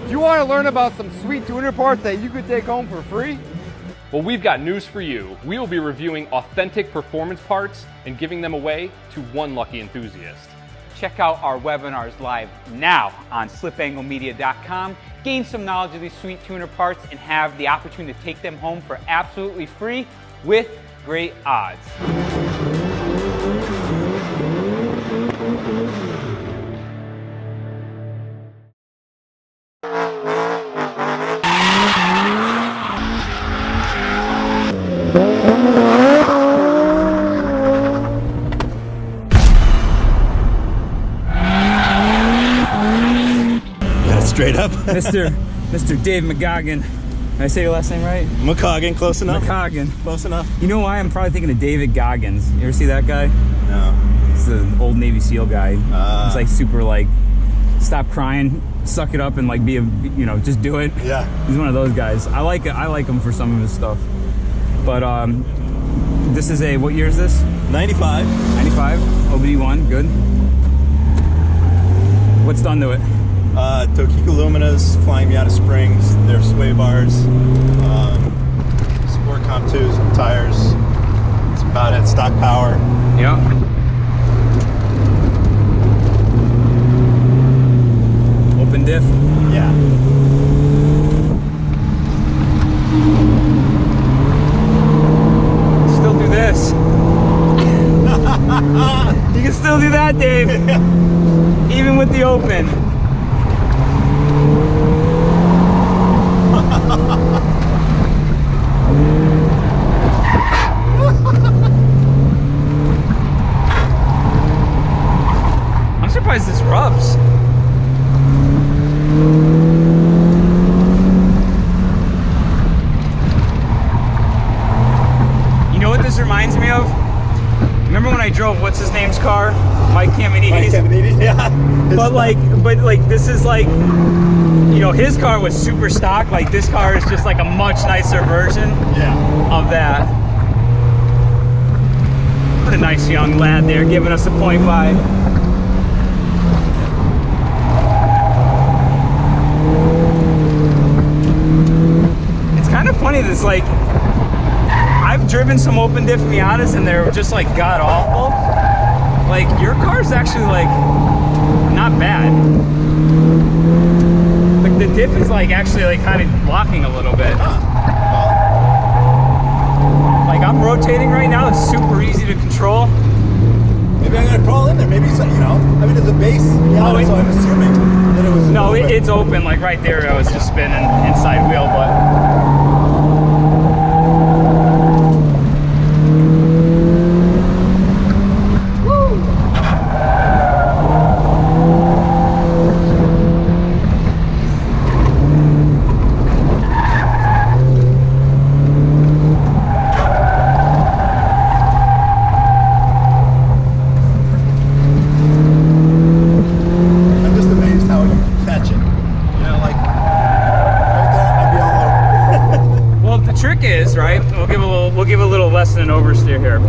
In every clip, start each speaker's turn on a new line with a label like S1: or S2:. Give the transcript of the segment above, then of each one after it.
S1: Do you want to learn about some sweet tuner parts that you could take home for free?
S2: Well, we've got news for you. We will be reviewing authentic performance parts and giving them away to one lucky enthusiast.
S3: Check out our webinars live now on slipanglemedia.com. Gain some knowledge of these sweet tuner parts and have the opportunity to take them home for absolutely free with great odds.
S4: Straight up.
S5: Mr. Dave McGoggin. Did I say your last name right?
S4: McCoggin, close enough.
S5: McCoggin.
S4: Close enough.
S5: You know why? I'm probably thinking of David Goggins. You ever see that guy?
S4: No.
S5: He's the old Navy SEAL guy. He's like super like, stop crying, suck it up and like be a, you know, just do it.
S4: Yeah.
S5: He's one of those guys. I like him for some of his stuff. But this is a, what year is this?
S4: 95.
S5: 95, OBD1, good. What's done to it?
S4: Tokiko Luminas, flying Miata springs, their sway bars, Sport Comp 2s, tires. It's about at stock power.
S5: Yeah. Open diff?
S4: Yeah.
S5: Still do this. You can still do that, Dave. Even with the open. I'm surprised this rubs. You know what this reminds me of? Remember when I drove what's his name's car? Mike Caminiti's?
S4: Mike Caminiti, yeah.
S5: But like this is like, you know, his car was super stock. Like this car is just like a much nicer version of that. What a nice young lad there giving us a point by. It's kind of funny this like, I've driven some open diff Miatas and they're just like god awful. Like your car's actually like not bad. Like the diff is like actually like kind of blocking a little bit. Like I'm rotating right now, it's super easy to control.
S4: Maybe I'm gonna crawl in there. Maybe some, you know. I mean, there's a base Miata, so I'm assuming that it was.
S5: No, it's open. Like right there, I was just spinning inside wheel, but. Lesson in oversteer here.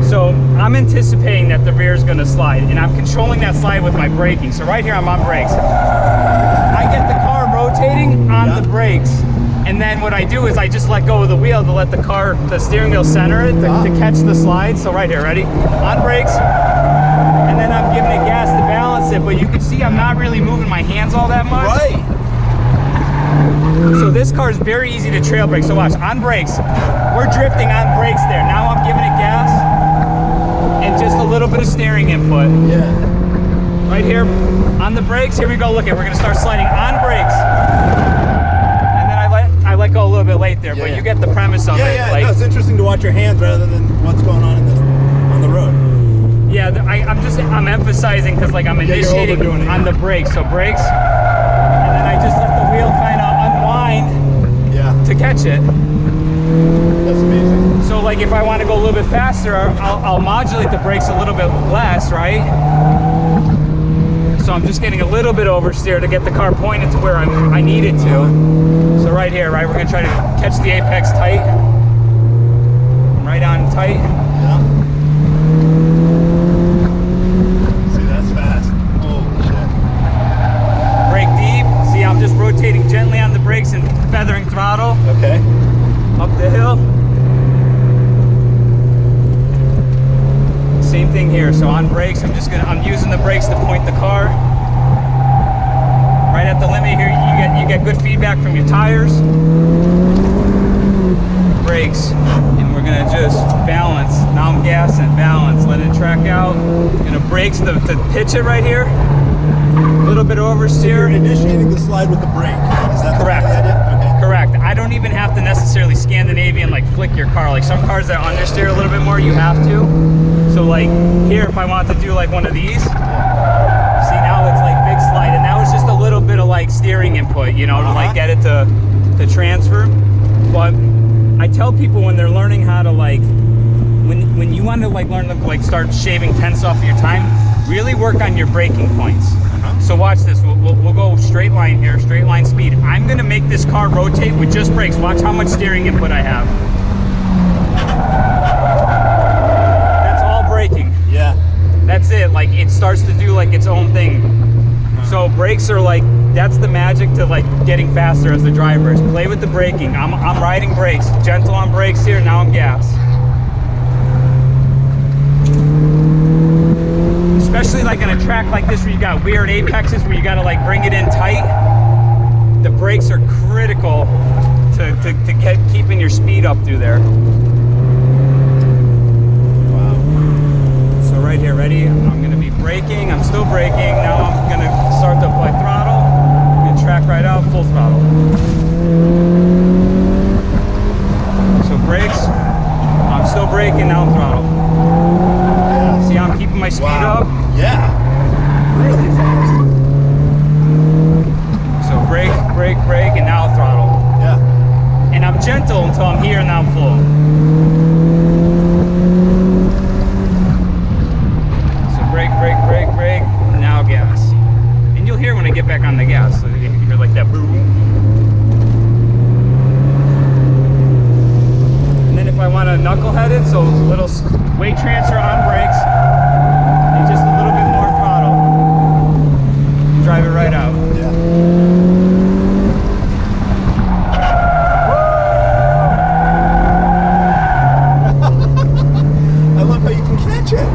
S5: So I'm anticipating that the rear is going to slide and I'm controlling that slide with my braking. So right here I'm on brakes. I get the car rotating on the brakes and then what I do is I just let go of the wheel to let the steering wheel center it to catch the slide. So right here, ready? On brakes and then I'm giving it gas to balance it, but you can see I'm not really moving my hands all that much.
S4: Right.
S5: So this car is very easy to trail brake. So watch, on brakes, we're drifting on brakes there. Now I'm giving it gas and just a little bit of steering input.
S4: Yeah.
S5: Right here on the brakes, here we go. Look, we're gonna start sliding on brakes. And then I let go a little bit late there, but you get the premise of it.
S4: Yeah,
S5: like,
S4: no, it's interesting to watch your hands rather than what's going on on the road.
S5: Yeah, I'm emphasizing because like I'm initiating on the brakes. So brakes, and then I just let the wheel kind of unwind to catch it.
S4: That's amazing.
S5: So like if I want to go a little bit faster, I'll modulate the brakes a little bit less, right? So I'm just getting a little bit oversteer to get the car pointed to where I need it to. So right here, right, we're gonna try to catch the apex tight. Right on tight.
S4: Yeah. See, that's fast. Holy shit.
S5: Brake deep. See, I'm feathering throttle
S4: Okay.
S5: up the hill. Same thing here. So on brakes, I'm using the brakes to point the car. Right at the limit here, you get good feedback from your tires. Brakes, and we're gonna just balance. Now I'm gassing, balance, let it track out. Gonna brakes to pitch it right here. A little bit oversteer.
S4: You're initiating the slide with the brake. Is that
S5: Correct.
S4: the idea? Okay.
S5: Correct. I don't even have to necessarily Scandinavian like flick your car. Like some cars that understeer a little bit more, you have to. So like here, if I want to do like one of these, see now it's like big slide, and that was just a little bit of like steering input, you know, to like get it to transfer. But I tell people when they're learning how to like, when you want to like learn to like start shaving tenths off of your time, really work on your braking points. So watch this, we'll go straight line here, straight line speed. I'm gonna make this car rotate with just brakes. Watch how much steering input I have. That's all braking.
S4: Yeah.
S5: That's it, like it starts to do like its own thing. So brakes are like, that's the magic to like getting faster as the driver is. Play with the braking. I'm riding brakes, gentle on brakes here, now I'm gas. Especially like on a track like this where you got weird apexes where you gotta like bring it in tight. The brakes are critical to get keeping your speed up through there. Wow. So right here, ready? I'm gonna be braking, I'm still braking. Now I'm gonna start to apply throttle and track right out, full throttle. So brakes, I'm still braking, now I'm throttle. See how I'm keeping my speed up?
S4: Yeah. Really fast.
S5: So brake, brake, brake, and now throttle.
S4: Yeah.
S5: And I'm gentle until I'm here and now I'm full. So brake, brake, brake, brake, now gas. And you'll hear when I get back on the gas. So you hear like that boom. And then if I want to knucklehead it, so little weight transfer on brakes, and just a little bit more throttle. Drive it right out.
S4: Yeah. I love how you can catch it.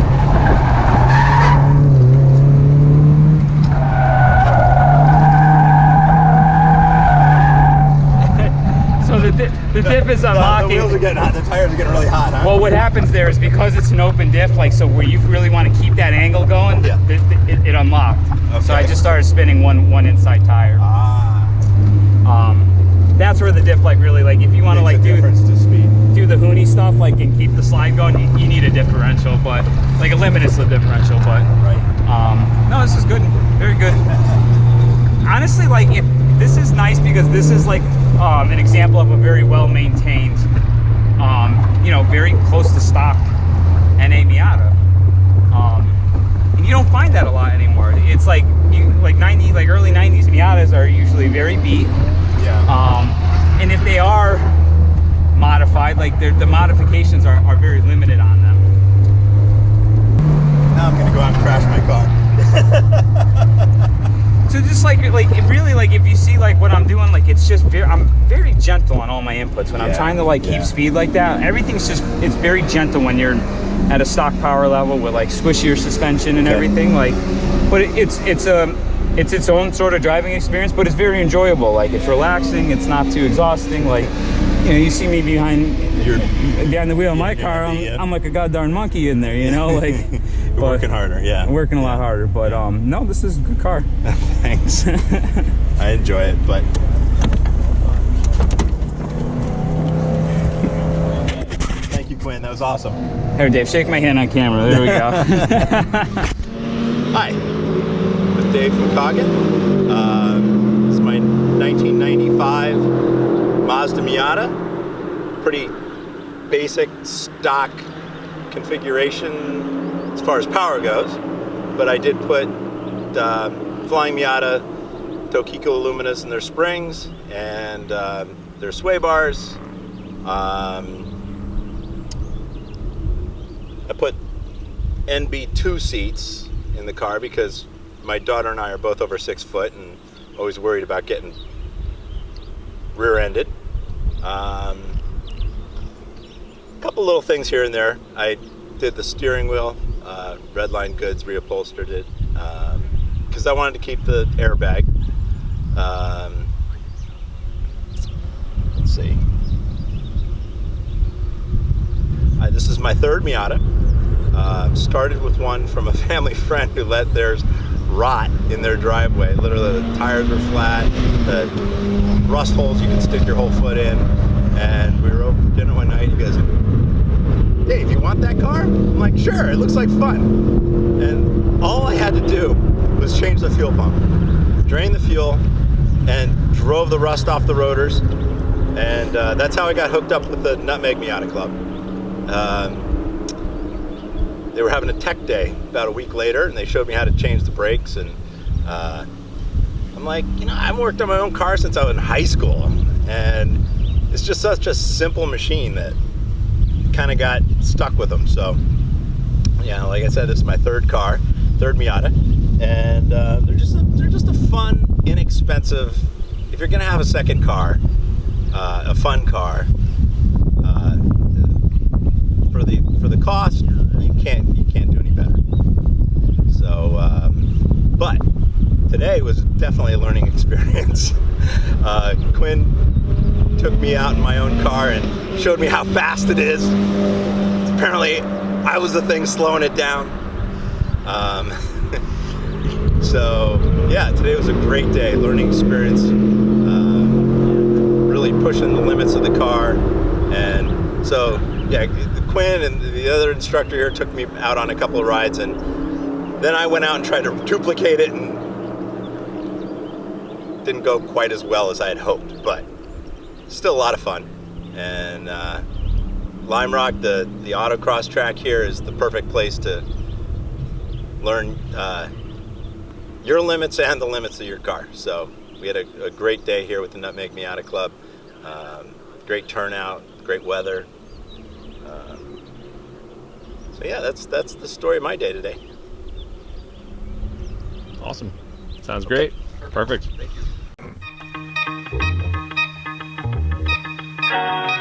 S5: So the diff is unlocking.
S4: The wheels are getting hot. The tires are getting really hot, huh?
S5: Well, what happens there is because it's an open diff, like so where you really want to keep that angle going,
S4: Yeah.
S5: it unlocked.
S4: Okay.
S5: So I just started spinning one inside tire. That's where the diff like really like if you want to like do
S4: difference to speed.
S5: do the hoony stuff like and keep the slide going, you need a differential, but like a limited slip differential. But
S4: Right.
S5: no, this is good, very good. Honestly, like this is nice because this is like an example of a very well maintained, you know, very close to stock NA Miata. And you don't find that a lot anymore. It's like early 90s Miatas are usually very beat.
S4: Yeah.
S5: And if they are modified, like the modifications are very limited on them.
S4: Now I'm gonna go out and crash my car.
S5: So just like it really like if you see like what I'm doing, like it's just I'm very gentle on all my inputs when I'm trying to like keep speed like that. Everything's just it's very gentle when you're at a stock power level with like squishier suspension and everything. Like, but it's its own sort of driving experience, but it's very enjoyable. Like it's relaxing, it's not too exhausting. Like, you know, you see me behind the wheel of my car, I'm like a goddamn monkey in there, you know, like.
S4: You're working harder, yeah.
S5: I'm working a lot harder, but no, this is a good car.
S4: Thanks. I enjoy it, but thank you, Quinn. That was awesome.
S5: Here, Dave, shake my hand on camera. There we go.
S4: Hi, I'm Dave from Coggin. This is my 1995 Mazda Miata. Pretty basic stock configuration as far as power goes, but I did put Flying Miata Tokiko Luminas in their springs and their sway bars. I put NB2 seats in the car because my daughter and I are both over 6 foot and always worried about getting rear-ended. Couple little things here and there. I did the steering wheel, Redline Goods reupholstered it, because I wanted to keep the airbag. Let's see. This is my third Miata. Started with one from a family friend who let theirs rot in their driveway. Literally, the tires were flat, the rust holes you can stick your whole foot in. And we were over for dinner one night. He goes, "Dave, you want that car?" I'm like, "Sure, it looks like fun." And all I had to do was change the fuel pump, drain the fuel, and drove the rust off the rotors. And that's how I got hooked up with the Nutmeg Miata Club. They were having a tech day about a week later, and they showed me how to change the brakes. And I'm like, I haven't worked on my own car since I was in high school. And it's just such a simple machine that kind of got stuck with them. So, yeah, like I said, this is my third Miata. And they're just a fun, inexpensive, if you're going to have a second car, a fun car, for the cost, you can't do any better. So, but today was definitely a learning experience. Quinn took me out in my own car and showed me how fast it is. Apparently, I was the thing slowing it down. So, yeah, today was a great day, learning experience. Really pushing the limits of the car. And so, yeah, Quinn and the other instructor here took me out on a couple of rides, and then I went out and tried to duplicate it, and didn't go quite as well as I had hoped, but still a lot of fun. And Lime Rock, the autocross track here, is the perfect place to learn your limits and the limits of your car. So we had a great day here with the Nutmeg Miata Club. Great turnout, great weather. So yeah, that's the story of my day today.
S2: Awesome. Sounds great. Perfect.
S4: Thank you.